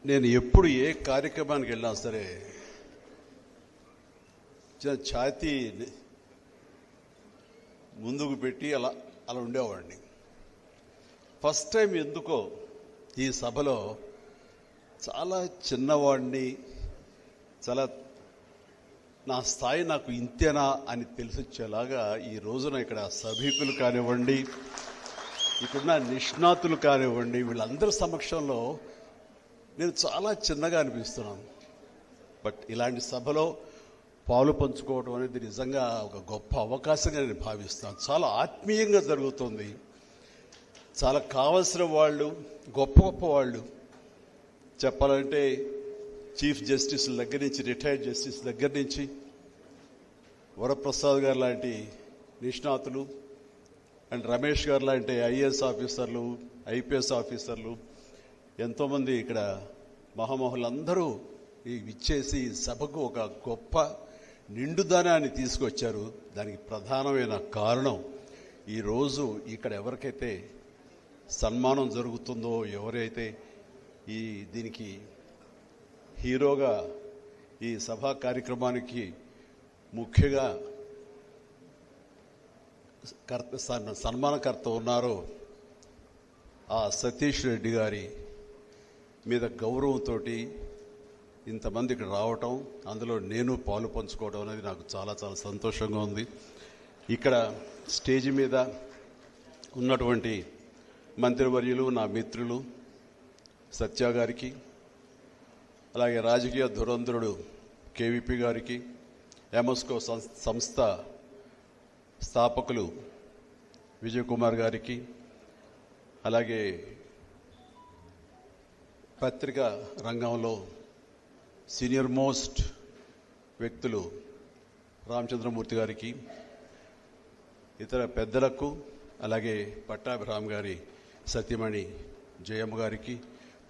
నేను ఎప్పుడు ఏ కార్యక్రమానికి వెళ్ళినా సరే ఛాతీ ముందుకు పెట్టి అలా అలా ఉండేవాడిని. ఫస్ట్ టైం ఎందుకో ఈ సభలో చాలా చిన్నవాడిని, చాలా నా స్థాయి నాకు ఇంతేనా అని తెలిసొచ్చేలాగా ఈ రోజున ఇక్కడ సభికులు కానివ్వండి, ఇక్కడున్న నిష్ణాతులు కానివ్వండి, వీళ్ళందరి సమక్షంలో నేను చాలా చిన్నగా అనిపిస్తున్నాను. బట్ ఇలాంటి సభలో పాలు పంచుకోవడం అనేది నిజంగా ఒక గొప్ప అవకాశంగా నేను భావిస్తాను. చాలా ఆత్మీయంగా జరుగుతుంది. చాలా కావలసిన వాళ్ళు, గొప్ప గొప్ప వాళ్ళు, చెప్పాలంటే చీఫ్ జస్టిస్ దగ్గర నుంచి, రిటైర్డ్ జస్టిస్ దగ్గర నుంచి, వరప్రసాద్ గారు లాంటి నిష్ణాతులు అండ్ రమేష్ గారు లాంటి ఐఏఎస్ ఆఫీసర్లు, ఐపీఎస్ ఆఫీసర్లు, ఎంతోమంది ఇక్కడ మహామహులందరూ ఇచ్చేసి సభకు ఒక గొప్ప నిండుదనాన్ని తీసుకొచ్చారు. దానికి ప్రధానమైన కారణం ఈరోజు ఇక్కడ ఎవరికైతే సన్మానం జరుగుతుందో, ఎవరైతే దీనికి హీరోగా ఈ సభా కార్యక్రమానికి ముఖ్యంగా సన్మానకర్త ఉన్నారో ఆ సతీష్ రెడ్డి గారి మీద గౌరవంతో ఇంతమంది ఇక్కడ రావటం, అందులో నేను పాలు పంచుకోవడం అనేది నాకు చాలా చాలా సంతోషంగా ఉంది. ఇక్కడ స్టేజ్ మీద ఉన్నటువంటి మంత్రివర్యులు, నా మిత్రులు సత్య గారికి, అలాగే రాజకీయ ధురంధరుడు కేవీపీ గారికి, ఎమస్కో సంస్థ స్థాపకులు విజయ్ కుమార్ గారికి, అలాగే పత్రికా రంగంలో సీనియర్ మోస్ట్ వ్యక్తులు రామచంద్రమూర్తి గారికి, ఇతర పెద్దలకు, అలాగే పట్టాభిరామ్ గారి సత్యమణి జయమ్మ గారికి,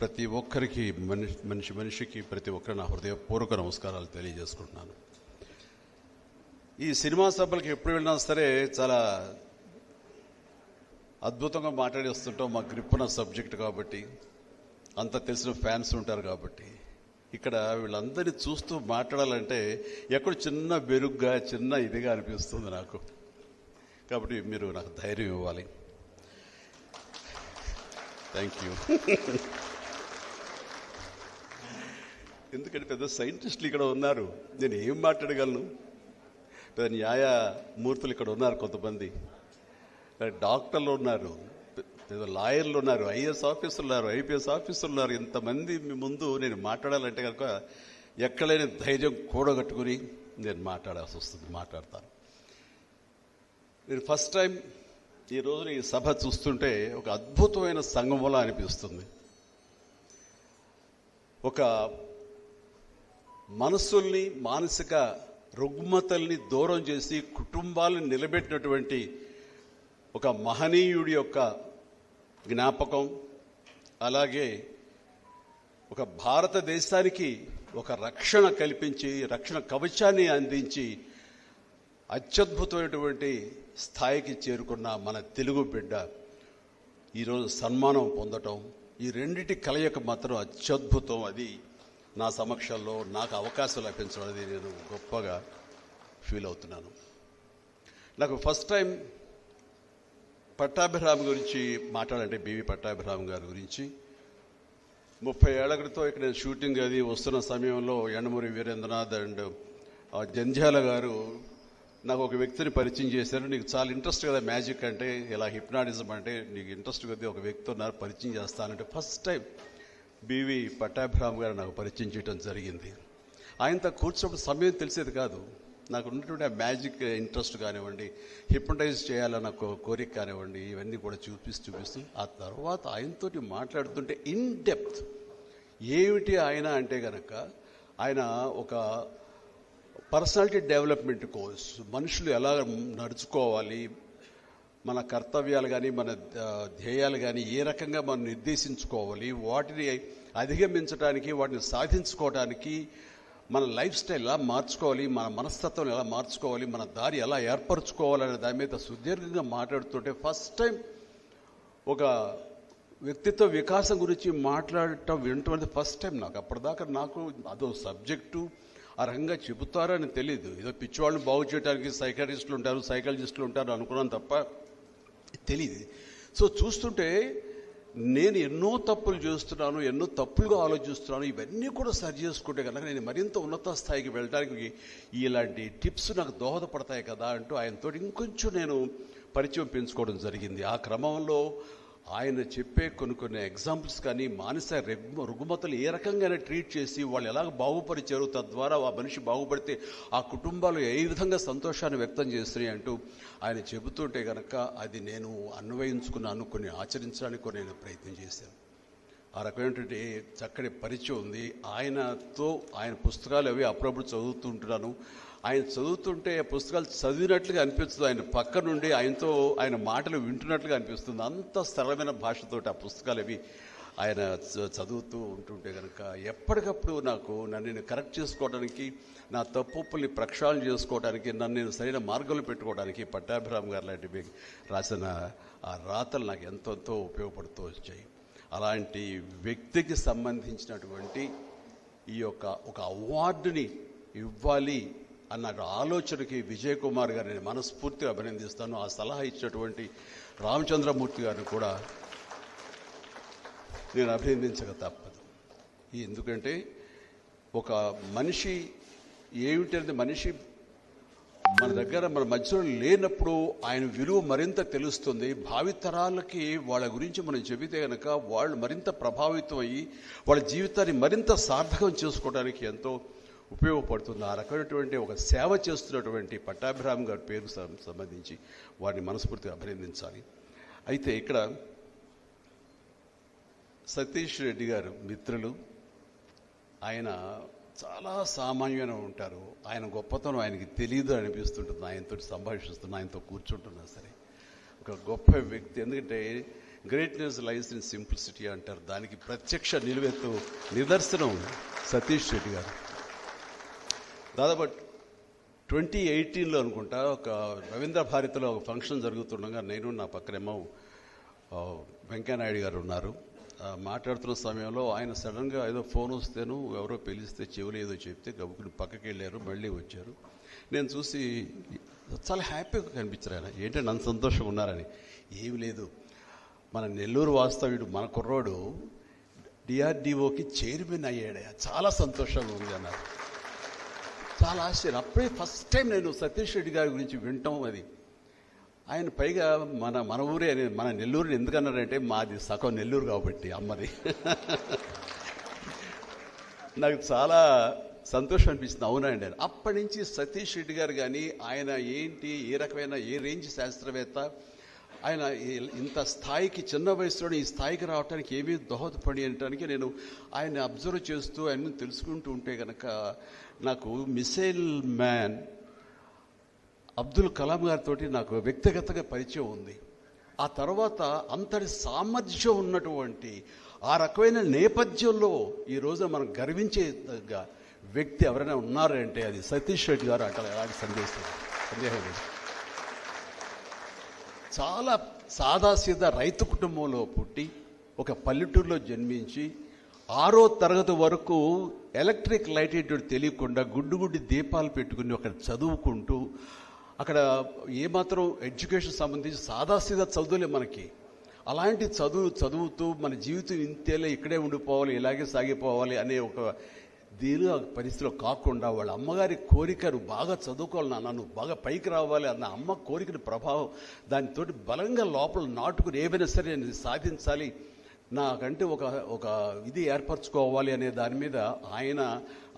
ప్రతి ఒక్కరికి మనిషికి ప్రతి ఒక్కరి నా హృదయపూర్వక నమస్కారాలు తెలియజేసుకుంటున్నాను. ఈ సినిమా సభలకు ఎప్పుడు వెళ్ళినా సరే చాలా అద్భుతంగా మాట్లాడేస్తుంటాం. మా గ్రిప్పున సబ్జెక్ట్ కాబట్టి, అంత తెలిసిన ఫ్యాన్స్ ఉంటారు కాబట్టి. ఇక్కడ వీళ్ళందరినీ చూస్తూ మాట్లాడాలంటే ఎక్కడ చిన్న బెరుగ్గా, చిన్న ఇదిగా అనిపిస్తుంది నాకు. కాబట్టి మీరు నాకు ధైర్యం ఇవ్వాలి. Thank you. ఎందుకంటే పెద్ద సైంటిస్టులు ఇక్కడ ఉన్నారు, నేను ఏం మాట్లాడగలను. పెద్ద న్యాయమూర్తులు ఇక్కడ ఉన్నారు, కొంతమంది డాక్టర్లు ఉన్నారు, లాయర్లు ఉన్నారు, ఐఏఎస్ ఆఫీసర్లు ఉన్నారు, ఐపీఎస్ ఆఫీసర్లు ఉన్నారు. ఇంతమంది మీ ముందు నేను మాట్లాడాలంటే కనుక ఎక్కడైనా ధైర్యం కూడగట్టుకుని నేను మాట్లాడాల్సి వస్తుంది, మాట్లాడతాను. నేను ఫస్ట్ టైం ఈ రోజున ఈ సభ చూస్తుంటే ఒక అద్భుతమైన సంగమంలా అనిపిస్తుంది. ఒక మనసుల్ని, మానసిక రుగ్మతల్ని దూరం చేసి కుటుంబాలను నిలబెట్టినటువంటి ఒక మహనీయుడి యొక్క జ్ఞాపకం, అలాగే ఒక భారతదేశానికి ఒక రక్షణ కల్పించి, రక్షణ కవచాన్ని అందించి అత్యద్భుతమైనటువంటి స్థాయికి చేరుకున్న మన తెలుగు బిడ్డ ఈరోజు సన్మానం పొందటం, ఈ రెండిటి కలయిక మాత్రం అత్యద్భుతం. అది నా సమక్షంలో నాకు అవకాశం లభించడం అనేది నేను గొప్పగా ఫీల్ అవుతున్నాను. నాకు ఫస్ట్ టైం పట్టాభిరామ్ గురించి మాట్లాడంటే, బివి పట్టాభిరామ్ గారి గురించి 30 ఏళ్ల క్రితం ఇక్కడ నేను షూటింగ్ అది వస్తున్న సమయంలో యండమూరి వీరేంద్రనాథ్ అండ్ జంధ్యాల గారు నాకు ఒక వ్యక్తిని పరిచయం చేశారు. నీకు చాలా ఇంట్రెస్ట్ కదా మ్యాజిక్ అంటే, ఇలా హిప్నాటిజం అంటే నీకు ఇంట్రెస్ట్ కదా, ఒక వ్యక్తి ఉన్నారు పరిచయం చేస్తానంటే ఫస్ట్ టైం బివి పట్టాభిరామ్ గారు నాకు పరిచయం చేయడం జరిగింది. ఆయనతో కూర్చోప్పుడు సమయం తెలిసేది కాదు. నాకు ఉన్నటువంటి ఆ మ్యాజిక్ ఇంట్రెస్ట్ కానివ్వండి, హిప్నటైజ్ చేయాలన్న కోరిక కానివ్వండి, ఇవన్నీ కూడా చూపిస్తూ ఆ తర్వాత ఆయనతోటి మాట్లాడుతుంటే ఇన్ డెప్త్ ఏమిటి ఆయన అంటే కనుక, ఆయన ఒక పర్సనాలిటీ డెవలప్మెంట్ కోర్స్, మనుషులు ఎలా నడుచుకోవాలి, మన కర్తవ్యాలు కానీ, మన ధ్యేయాలు కానీ ఏ రకంగా మనం నిర్దేశించుకోవాలి, వాటిని అధిగమించడానికి, వాటిని సాధించుకోవడానికి మన లైఫ్ స్టైల్ ఎలా మార్చుకోవాలి, మన మనస్తత్వం ఎలా మార్చుకోవాలి, మన దారి ఎలా ఏర్పరచుకోవాలనే దాని మీద సుదీర్ఘంగా మాట్లాడుతుంటే ఫస్ట్ టైం ఒక వ్యక్తిత్వ వికాసం గురించి మాట్లాడటం వినటం అనేది ఫస్ట్ టైం నాకు. అప్పటిదాకా నాకు అదో సబ్జెక్టు ఆ రకంగా చెబుతారని తెలియదు. ఏదో పిచ్చివాళ్ళని బాగు చేయడానికి సైకాట్రిస్టులు ఉంటారు, సైకాలజిస్టులు ఉంటారు అనుకున్నాను తప్ప తెలియదు. సో చూస్తుంటే నేను ఎన్నో తప్పులు చేస్తున్నాను, ఎన్నో తప్పులుగా ఆలోచిస్తున్నాను. ఇవన్నీ కూడా సరి చేసుకుంటే కనుక నేను మరింత ఉన్నత స్థాయికి వెళ్ళడానికి ఇలాంటి టిప్స్ నాకు దోహదపడతాయి కదా అంటూ ఆయనతో ఇంకొంచెం నేను పరిచయం పెంచుకోవడం జరిగింది. ఆ క్రమంలో ఆయన చెప్పే కొన్ని ఎగ్జాంపుల్స్ కానీ మానసిక రుగ్మతలు ఏ రకంగా ట్రీట్ చేసి వాళ్ళు ఎలాగ బాగుపరిచారు, తద్వారా ఆ మనిషి బాగుపడితే ఆ కుటుంబాలు ఏ విధంగా సంతోషాన్ని వ్యక్తం చేస్తున్నాయి అంటూ ఆయన చెబుతుంటే కనుక అది నేను అన్వయించుకున్నాను, కొన్ని ఆచరించడానికి నేను ప్రయత్నం చేశాను. ఆ రకమైనటువంటి చక్కటి పరిచయం ఉంది ఆయనతో. ఆయన పుస్తకాలు అవి అప్పుడప్పుడు చదువుతుంటున్నాను. ఆయన చదువుతుంటే పుస్తకాలు చదివినట్లుగా అనిపిస్తుంది, ఆయన పక్క నుండి ఆయనతో ఆయన మాటలు వింటున్నట్లుగా అనిపిస్తుంది. అంత సరళమైన భాషతో ఆ పుస్తకాలు అవి ఆయన చదువుతూ ఉంటుంటే కనుక ఎప్పటికప్పుడు నన్ను నేను కరెక్ట్ చేసుకోవడానికి, నా తప్పుల్ని ప్రక్షాళన చేసుకోవడానికి, నన్ను నేను సరైన మార్గంలో పెట్టుకోవడానికి పట్టాభిరామ్ గారు లాంటి రాసిన ఆ రాతలు నాకు ఎంతో ఉపయోగపడుతూ వచ్చాయి. అలాంటి వ్యక్తికి సంబంధించినటువంటి ఈ ఒక అవార్డుని ఇవ్వాలి అన్న ఆలోచనకి విజయ్ కుమార్ గారిని నేను మనస్ఫూర్తిగా అభినందిస్తాను. ఆ సలహా ఇచ్చినటువంటి రామచంద్రమూర్తి గారిని కూడా నేను అభినందించక తప్పదు. ఎందుకంటే ఒక మనిషి ఏమిటనేది మనిషి మన దగ్గర మన మధ్యలో లేనప్పుడు ఆయన విలువ మరింత తెలుస్తుంది. భావితరాలకి వాళ్ళ గురించి మనం చెబితే కనుక వాళ్ళు మరింత ప్రభావితం అయ్యి వాళ్ళ జీవితాన్ని మరింత సార్థకం చేసుకోవడానికి ఎంతో ఉపయోగపడుతుంది. ఆ రకమైనటువంటి ఒక సేవ చేస్తున్నటువంటి పట్టాభిరామ్ గారి పేరుకు సంబంధించి వారిని మనస్ఫూర్తిగా అభినందించాలి. అయితే ఇక్కడ సతీష్ రెడ్డి గారు మిత్రులు, ఆయన చాలా సామాన్యమైన ఉంటారు. ఆయన గొప్పతనం ఆయనకి తెలియదు అనిపిస్తుంటుంది. ఆయనతో సంభాషిస్తున్నా, ఆయనతో కూర్చుంటున్నా సరే ఒక గొప్ప వ్యక్తి. ఎందుకంటే గ్రేట్నెస్ లైస్ ఇన్ సింప్లిసిటీ అంటారు. దానికి ప్రత్యక్ష నిదర్శనం సతీష్ రెడ్డి గారు. దాదాపు 2018లో అనుకుంటా ఒక రవీంద్ర భారతిలో ఒక ఫంక్షన్ జరుగుతుండగా నేను నా పక్కనేమో వెంకయ్యనాయుడు గారు ఉన్నారు. మాట్లాడుతున్న సమయంలో ఆయన సడన్గా ఏదో ఫోన్ వస్తేను ఎవరో పిలిస్తే చెవులు ఏదో చెప్తే గబుకుని పక్కకి వెళ్ళారు, మళ్ళీ వచ్చారు. నేను చూసి చాలా హ్యాపీగా కనిపించారు. ఆయన ఏంటంటే అంత సంతోషంగా ఉన్నారని. ఏమి లేదు, మన నెల్లూరు వాస్తవ్యుడు మన కుర్రోడు డిఆర్డిఓకి చైర్మన్ అయ్యాడు, చాలా సంతోషంగా ఉంది అన్నారు. చాలా ఆశ్చర్యం. అప్పుడే ఫస్ట్ టైం నేను సతీష్ రెడ్డి గారి గురించి వింటాం. అది ఆయన పైగా మన ఊరే, మన నెల్లూరుని ఎందుకన్నారంటే మాది సగం నెల్లూరు కాబట్టి అమ్మది. నాకు చాలా సంతోషం అనిపిస్తుంది. అవునా అండి. అప్పటి నుంచి సతీష్ రెడ్డి గారు కానీ ఆయన ఏంటి, ఏ రకమైన ఏ రేంజ్ శాస్త్రవేత్త, ఆయన ఇంత స్థాయికి చిన్న వయసులో ఈ స్థాయికి రావడానికి ఏమీ దోహదపడి అనటానికి నేను ఆయన అబ్జర్వ్ చేస్తూ ఆయన తెలుసుకుంటూ ఉంటే కనుక నాకు మిసైల్ మ్యాన్ అబ్దుల్ కలాం గారితో నాకు వ్యక్తిగతంగా పరిచయం ఉంది. ఆ తర్వాత అంతటి సామర్థ్యం ఉన్నటువంటి ఆ రకమైన నేపథ్యంలో ఈ రోజున మనం గర్వించే వ్యక్తి ఎవరైనా ఉన్నారంటే అది సతీష్ రెడ్డి గారు అంటారు. ఎలాంటి సందేహం లేదు. చాలా సాదాసీదా రైతు కుటుంబంలో పుట్టి ఒక పల్లెటూరులో జన్మించి 6వ తరగతి వరకు ఎలక్ట్రిక్ లైట్ ఏంటో తెలియకుండా గుడ్డి దీపాలు పెట్టుకుని అక్కడ చదువుకుంటూ, అక్కడ ఏమాత్రం ఎడ్యుకేషన్ సంబంధించి సాదాసీదా చదువులే మనకి. అలాంటి చదువుతూ మన జీవితం ఇంతేలే, ఇక్కడే ఉండిపోవాలి, ఇలాగే సాగిపోవాలి అనే ఒక దీని పరిస్థితిలో కాకుండా వాళ్ళ అమ్మగారి కోరికను బాగా చదువుకోవాలి నాన్న, నువ్వు బాగా పైకి రావాలి అన్న అమ్మ కోరికని ప్రభావం దానితో బలంగా లోపల నాటుకుని ఏమైనా సరే నేను సాధించాలి, నాకంటే ఒక ఇది ఏర్పరచుకోవాలి అనే దాని మీద ఆయన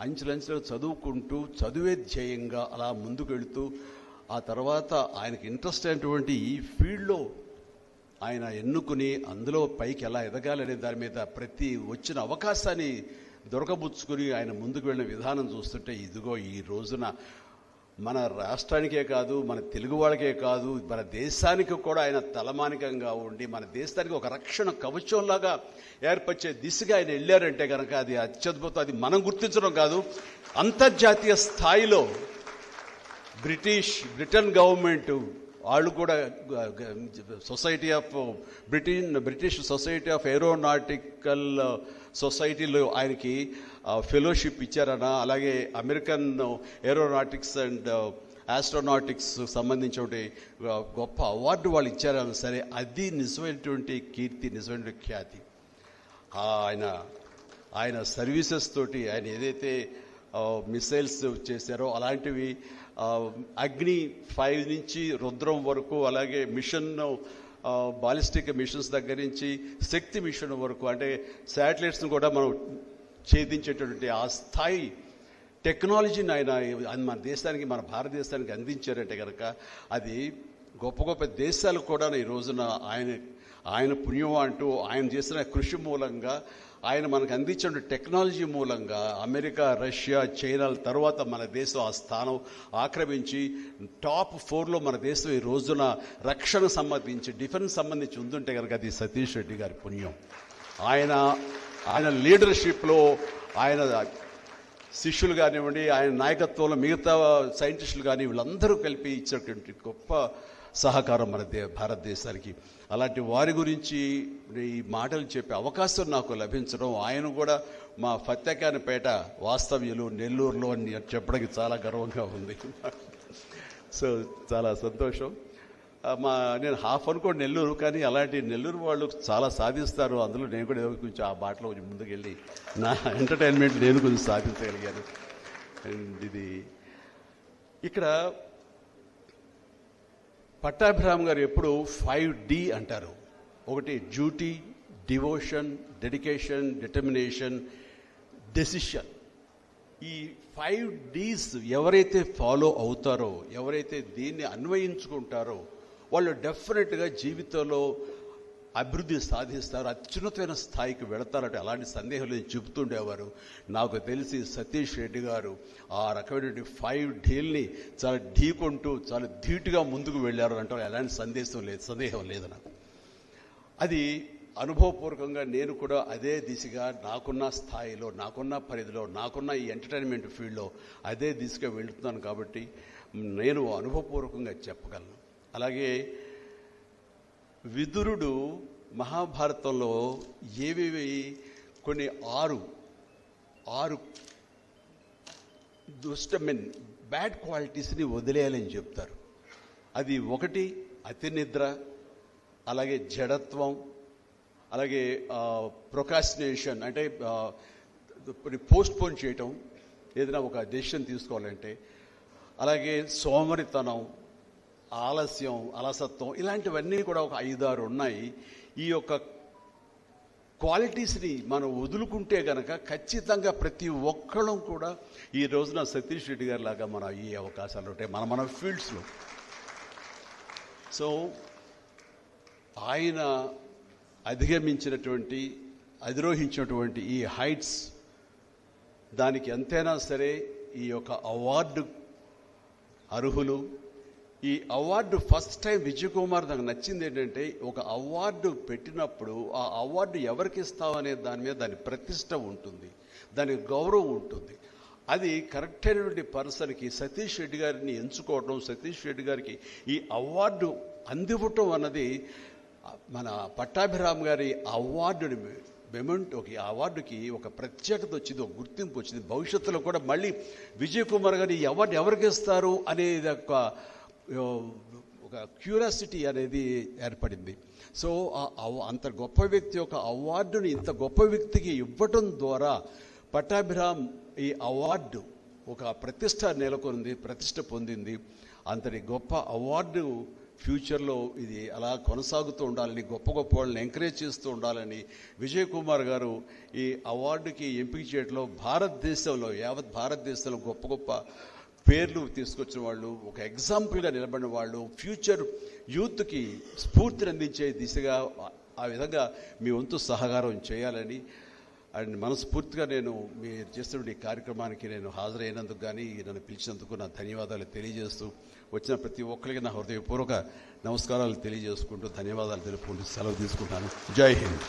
అంచెలంచెలు చదువుకుంటూ చదువే ధ్యేయంగా అలా ముందుకు వెళుతూ ఆ తర్వాత ఆయనకి ఇంట్రెస్ట్ అయినటువంటి ఈ ఫీల్డ్లో ఆయన ఎన్నుకుని అందులో పైకి ఎలా ఎదగాలనే దాని మీద ప్రతి వచ్చిన అవకాశాన్ని దొరకబుచ్చుకుని ఆయన ముందుకు వెళ్ళిన విధానం చూస్తుంటే ఇదిగో ఈ రోజున మన రాష్ట్రానికే కాదు, మన తెలుగు వాళ్ళకే కాదు, మన దేశానికి కూడా ఆయన తలమానికంగా ఉండి మన దేశానికి ఒక రక్షణ కవచంలాగా ఏర్పరిచే దిశగా ఆయన వెళ్ళారంటే కనుక అది అత్యద్భుతం. అది మనం గుర్తించడం కాదు, అంతర్జాతీయ స్థాయిలో బ్రిటన్ గవర్నమెంట్ వాళ్ళు కూడా society of British society of aeronautical సొసైటీలో ఆయనకి ఫెలోషిప్ ఇచ్చారన్న, అలాగే అమెరికన్ ఏరోనాటిక్స్ అండ్ ఆస్ట్రోనాటిక్స్ సంబంధించిన గొప్ప అవార్డు వాళ్ళు ఇచ్చారన్న సరే, అది నిజమైనటువంటి కీర్తి, నిజమైనటువంటి ఖ్యాతి. ఆయన సర్వీసెస్ తోటి ఆయన ఏదైతే మిసైల్స్ చేశారో అలాంటివి అగ్ని 5 నుంచి రుద్రం వరకు, అలాగే మిషన్ బాలిస్టిక్ మిషన్స్ దగ్గర నుంచి శక్తి మిషన్ వరకు, అంటే శాటిలైట్స్ను కూడా మనం ఛేదించేటటువంటి ఆ స్థాయి టెక్నాలజీని ఆయన మన దేశానికి, మన భారతదేశానికి అందించారంటే కనుక అది గొప్ప గొప్ప దేశాలు కూడా ఈ రోజున ఆయన పుణ్యం అంటూ ఆయన చేసిన కృషి మూలంగా, ఆయన మనకు అందించిన టెక్నాలజీ మూలంగా అమెరికా, రష్యా, చైనాల తర్వాత మన దేశం ఆ స్థానం ఆక్రమించి టాప్ 4లో మన దేశం ఈ రోజున రక్షణ సంబంధించి, డిఫెన్స్ సంబంధించి ఉందంటే కనుక అది సతీష్ రెడ్డి గారి పుణ్యం. ఆయన లీడర్షిప్లో, ఆయన శిష్యులు కానివ్వండి, ఆయన నాయకత్వంలో మిగతా సైంటిస్టులు కానీ వీళ్ళందరూ కలిపి ఇచ్చినటువంటి గొప్ప సహకారం మన భారతదేశానికి. అలాంటి వారి గురించి ఈ మాటలు చెప్పే అవకాశం నాకు లభించడం, ఆయన కూడా మా ఫత్తెకానిపేట వాస్తవ్యులు, నెల్లూరులో అని చెప్పడానికి చాలా గర్వంగా ఉంది. సో చాలా సంతోషం. నేను హాఫ్ అనుకోండి నెల్లూరు, కానీ అలాంటి నెల్లూరు వాళ్ళు చాలా సాధిస్తారు. అందులో నేను కూడా కొంచెం ఆ బాటలో కొంచెం ముందుకెళ్ళి నా ఎంటర్టైన్మెంట్ నేను కొంచెం సాధించగలిగాను. అండ్ ఇది ఇక్కడ పట్టాభిరామ్ గారు ఎప్పుడు 5D అంటారు. ఒకటి duty, devotion, dedication, determination, decision. ఈ 5Ds ఎవరైతే ఫాలో అవుతారో, ఎవరైతే దీన్ని అన్వయించుకుంటారో వాళ్ళు డెఫినెట్గా జీవితంలో అభివృద్ధి సాధిస్తారు, అత్యున్నతమైన స్థాయికి వెళతారంటే అలాంటి సందేహం లేదు చెబుతుండేవారు. నాకు తెలిసి సతీష్ రెడ్డి గారు ఆ రకమైనటువంటి 5Dల్ని చాలా ఢీకొంటూ చాలా ధీటుగా ముందుకు వెళ్ళారు అంటే ఎలాంటి సందేహం లేదు నాకు. అది అనుభవపూర్వకంగా నేను కూడా అదే దిశగా నాకున్న స్థాయిలో, నాకున్న పరిధిలో, నాకున్న ఈ ఎంటర్టైన్మెంట్ ఫీల్డ్లో అదే దిశగా వెళుతున్నాను కాబట్టి నేను అనుభవపూర్వకంగా చెప్పగలను. అలాగే విదురుడు మహాభారతంలో ఏవేవి కొన్ని ఆరు దుష్టమెన్ బ్యాడ్ క్వాలిటీస్ని వదిలేయాలని చెప్తారు. అది ఒకటి అతి నిద్ర, అలాగే జడత్వం, అలాగే ప్రొకాస్టినేషన్ అంటే పోస్ట్పోన్ చేయటం ఏదైనా ఒక డెసిషన్ తీసుకోవాలంటే, అలాగే సోమరితనం, ఆలస్యం, అలసత్వం, ఇలాంటివన్నీ కూడా ఒక 5-6 ఉన్నాయి. ఈ యొక్క క్వాలిటీస్ని మనం వదులుకుంటే గనక ఖచ్చితంగా ప్రతి ఒక్కళ్ళం కూడా ఈ రోజున సతీష్ రెడ్డి గారి లాగా మన ఈ అవకాశాలు ఉంటాయి మన ఫీల్డ్స్లో. సో ఆయన అధిరోహించినటువంటి ఈ హైట్స్, దానికి ఎంతైనా సరే ఈ యొక్క అవార్డు అర్హులు. ఈ award first time Vijay Kumar నాకు నచ్చింది ఏంటంటే, ఒక అవార్డు పెట్టినప్పుడు ఆ అవార్డు ఎవరికి ఇస్తామనే దాని మీద దాని ప్రతిష్ట ఉంటుంది, దానికి గౌరవం ఉంటుంది. అది కరెక్ట్ అయినటువంటి పర్సన్కి సతీష్ రెడ్డి గారిని ఎంచుకోవడం, సతీష్ రెడ్డి గారికి ఈ అవార్డు అందివ్వటం అన్నది మన పట్టాభిరామ్ గారి అవార్డుని ఆ అవార్డుకి ఒక ప్రత్యేకత వచ్చింది, ఒక గుర్తింపు వచ్చింది. భవిష్యత్తులో కూడా మళ్ళీ విజయ్ కుమార్ గారు ఈ అవార్డు ఎవరికి ఇస్తారు అనేది ఒక క్యూరియాసిటీ అనేది ఏర్పడింది. సో అంత గొప్ప వ్యక్తి ఒక అవార్డుని ఇంత గొప్ప వ్యక్తికి ఇవ్వటం ద్వారా పట్టాభిరామ్ ఈ అవార్డు ఒక ప్రతిష్ట పొందింది. అంతటి గొప్ప అవార్డు ఫ్యూచర్లో ఇది అలా కొనసాగుతూ ఉండాలని, గొప్ప వాళ్ళని ఎంకరేజ్ చేస్తూ ఉండాలని విజయ్ కుమార్ గారు ఈ అవార్డుకి ఎంపిక చేయడంలో యావత్ భారతదేశంలో గొప్ప పేర్లు తీసుకొచ్చిన వాళ్ళు, ఒక ఎగ్జాంపుల్గా నిలబడిన వాళ్ళు, ఫ్యూచర్ యూత్కి స్ఫూర్తిని అందించే దిశగా ఆ విధంగా మీ వంతు సహకారం చేయాలని అండ్ మనస్ఫూర్తిగా నేను మీరు చేస్తున్న ఈ కార్యక్రమానికి నేను హాజరైనందుకు కానీ నన్ను పిలిచినందుకు నా ధన్యవాదాలు తెలియజేస్తూ, వచ్చిన ప్రతి ఒక్కరికి నా హృదయపూర్వక నమస్కారాలు తెలియజేసుకుంటూ ధన్యవాదాలు తెలుపుకుంటూ సెలవు తీసుకుంటాను. జై హింద్.